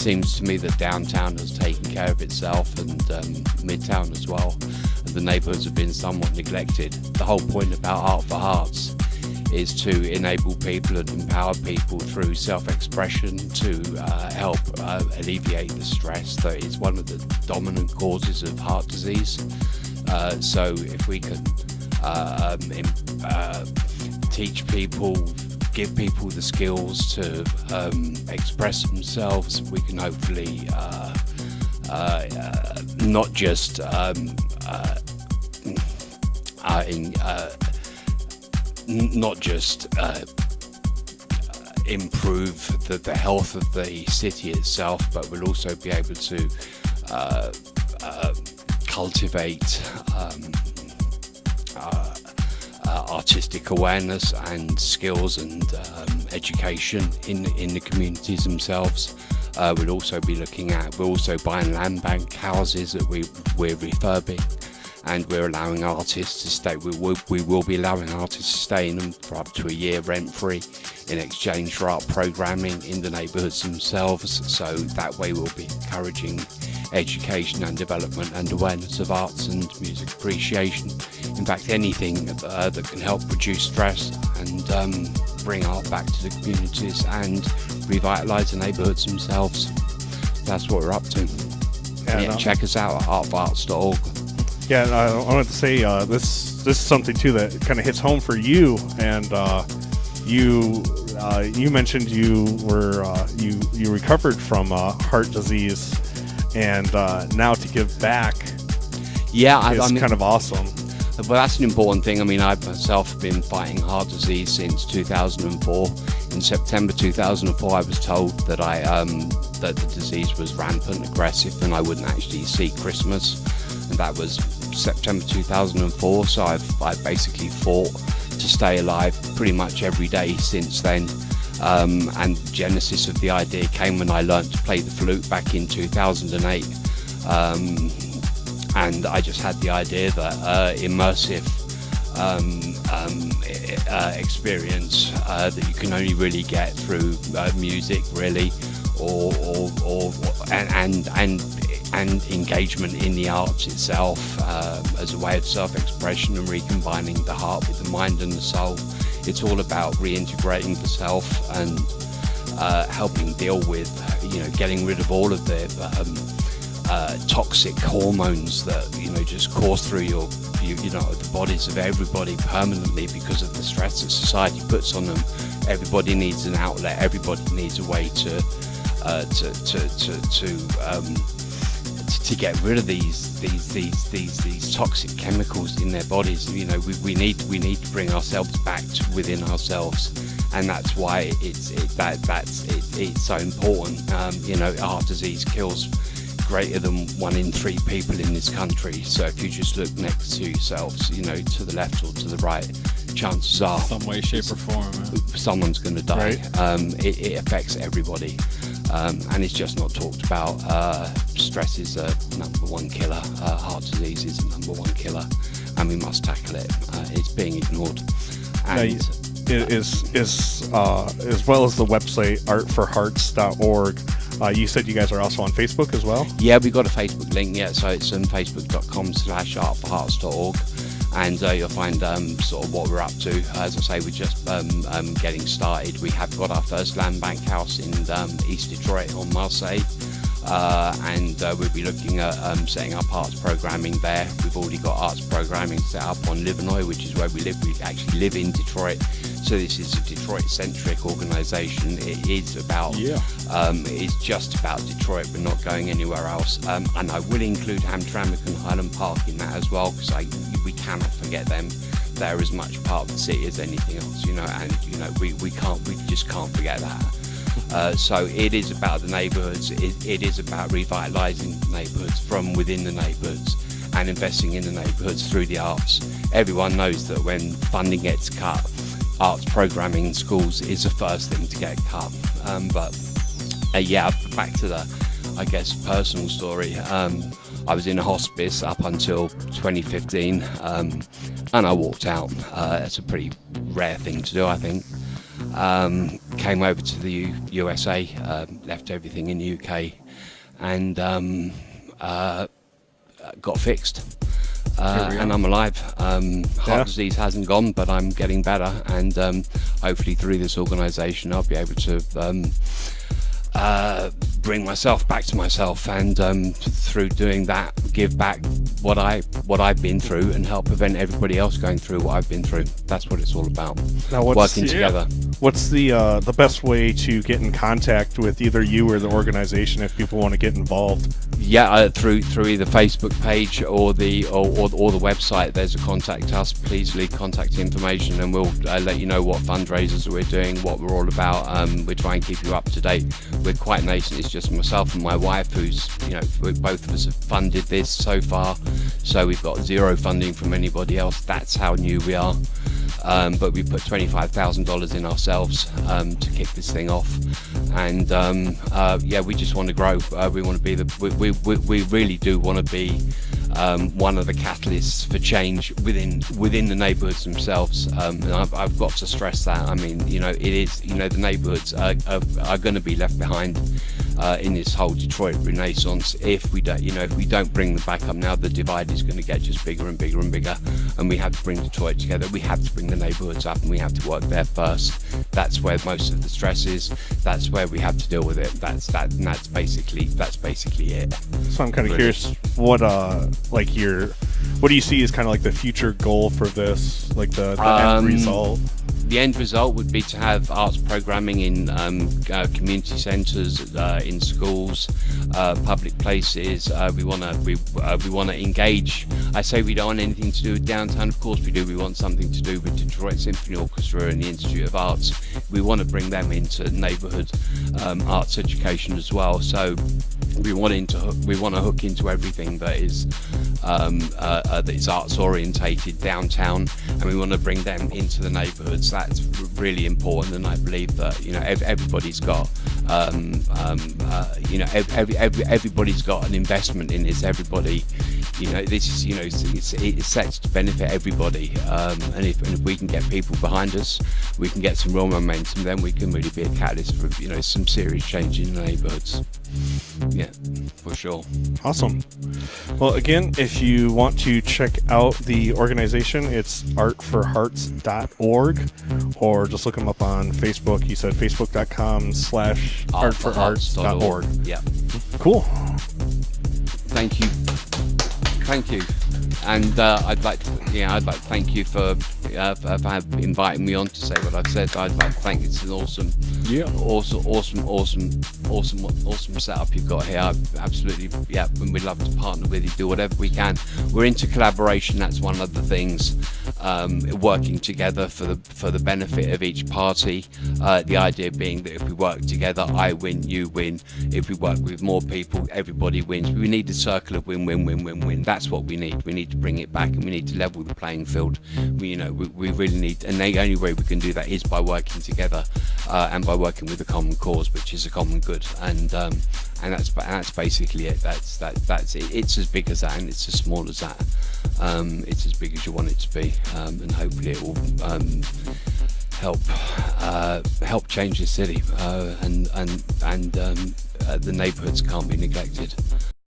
seems to me that downtown has taken care of itself, and Midtown as well. The neighbourhoods have been somewhat neglected. The whole point about Art for Hearts is to enable people and empower people through self-expression to help alleviate the stress that is one of the dominant causes of heart disease. So if we can teach people, give people the skills to express themselves, we can hopefully not just improve the health of the city itself, but we'll also be able to cultivate artistic awareness and skills and education in the communities themselves. We'll also be we're also buying land bank houses that we're refurbing, and we're allowing artists to stay. We will be allowing artists to stay in them for up to a year rent-free in exchange for art programming in the neighbourhoods themselves. So that way we'll be encouraging education and development and awareness of arts and music appreciation. In fact, anything that can help reduce stress and bring art back to the communities and revitalise the neighbourhoods themselves. That's what we're up to. Check us out at artforarts.org. Yeah, I wanted to say this is something too that kind of hits home for you, and you mentioned you were you recovered from heart disease, and now to give back. Yeah, is kind of awesome. Well, that's an important thing. I mean, I myself have been fighting heart disease since 2004. In September 2004, I was told that that the disease was rampant, aggressive, and I wouldn't actually see Christmas. And that was September 2004. So I've basically fought to stay alive pretty much every day since then. And the genesis of the idea came when I learned to play the flute back in 2008. And I just had the idea that immersive experience that you can only really get through music, really, and engagement in the arts itself as a way of self-expression and recombining the heart with the mind and the soul. It's all about reintegrating the self and helping deal with, getting rid of all of the toxic hormones that just course through the bodies of everybody permanently because of the stress that society puts on them. Everybody needs an outlet. Everybody needs a way to get rid of these toxic chemicals in their bodies. We need to bring ourselves back to within ourselves, and that's why it's so important. Heart disease kills greater than 1 in 3 people in this country. So if you just look next to yourselves, to the left or to the right, chances are some way, shape or form someone's going to die. Right. It affects everybody, and it's just not talked about. Stress is a #1 killer. Heart disease is a #1 killer, and we must tackle it. It's being ignored. And it is as well as the website artforhearts.org. You said you guys are also on Facebook as well? Yeah, we've got a Facebook link, so it's on facebook.com/artforhearts.org, and you'll find sort of what we're up to. As I say, we're just getting started. We have got our first land bank house in East Detroit on Marseille, and we'll be looking at setting up arts programming there. We've already got arts programming set up on Livernois, which is where we live. We actually live in Detroit. So this is a Detroit-centric organisation. It is about, it's just about Detroit. We're not going anywhere else. And I will include Hamtramck and Highland Park in that as well, because we cannot forget them. They're as much part of the city as anything else, and we just can't forget that. So it is about the neighbourhoods. It is about revitalising the neighbourhoods from within the neighbourhoods and investing in the neighbourhoods through the arts. Everyone knows that when funding gets cut, arts programming in schools is the first thing to get cut. But back to the, personal story. I was in a hospice up until 2015, and I walked out. It's a pretty rare thing to do, I think. came over to the USA, left everything in the UK, and got fixed. And I'm alive. Heart disease hasn't gone, but I'm getting better, and hopefully through this organisation I'll be able to bring myself back to myself, and through doing that, give back what I've been through and help prevent everybody else going through what I've been through. That's what it's all about. Now, working together. What's the best way to get in contact with either you or the organization if people want to get involved? Yeah, through either Facebook page or the website. There's a contact us. Please leave contact information, and we'll let you know what fundraisers we're doing, what we're all about. We try and keep you up to date. We're quite nascent. It's just myself and my wife who's, both of us have funded this so far. So we've got zero funding from anybody else. That's how new we are. But we put $25,000 in ourselves to kick this thing off, and we just want to grow. We want to be we really do want to be one of the catalysts for change within the neighbourhoods themselves. And I've got to stress that. I mean, it is, the neighbourhoods are going to be left behind in this whole Detroit renaissance if we don't bring them back up. Now the divide is going to get just bigger and bigger and bigger, and we have to bring Detroit together. We have to bring the neighbourhoods up, and we have to work there first. That's where most of the stress is. That's where we have to deal with it. That's basically it. So I'm kind of curious, what do you see as kind of like the future goal for this, like the end result? The end result would be to have arts programming in community centres, in schools, public places. We want to engage. I say we don't want anything to do with downtown. Of course we do. We want something to do with Detroit Symphony Orchestra and the Institute of Arts. We want to bring them into neighbourhood arts education as well. So we want to hook into everything that is arts orientated downtown, and we want to bring them into the neighbourhoods. That's really important, and I believe that everybody's got everybody's got an investment in this. Everybody, this is it's set to benefit everybody, and if we can get people behind us, we can get some real momentum. Then we can really be a catalyst for some serious change in the neighbourhoods. Yeah, for sure. Awesome. Well, again, if you want to check out the organization, it's artforhearts.org, or just look them up on Facebook. You said facebook.com/artforhearts.org. Yeah. Cool. Thank you. And I'd like to thank you for inviting me on to say what I've said. I'd like to thank it's an awesome setup you've got here. Absolutely, yeah. And we'd love to partner with you, do whatever we can. We're into collaboration. That's one of the things. Working together for the benefit of each party. The idea being that if we work together, I win, you win. If we work with more people, everybody wins. We need a circle of win-win-win-win-win. That's what we need. We need to bring it back, and we need to level the playing field. We really need, and the only way we can do that is by working together and by working with a common cause, which is a common good. And that's basically it. That's it. It's as big as that, and it's as small as that. It's as big as you want it to be, and hopefully it will help change the city, and the neighbourhoods can't be neglected.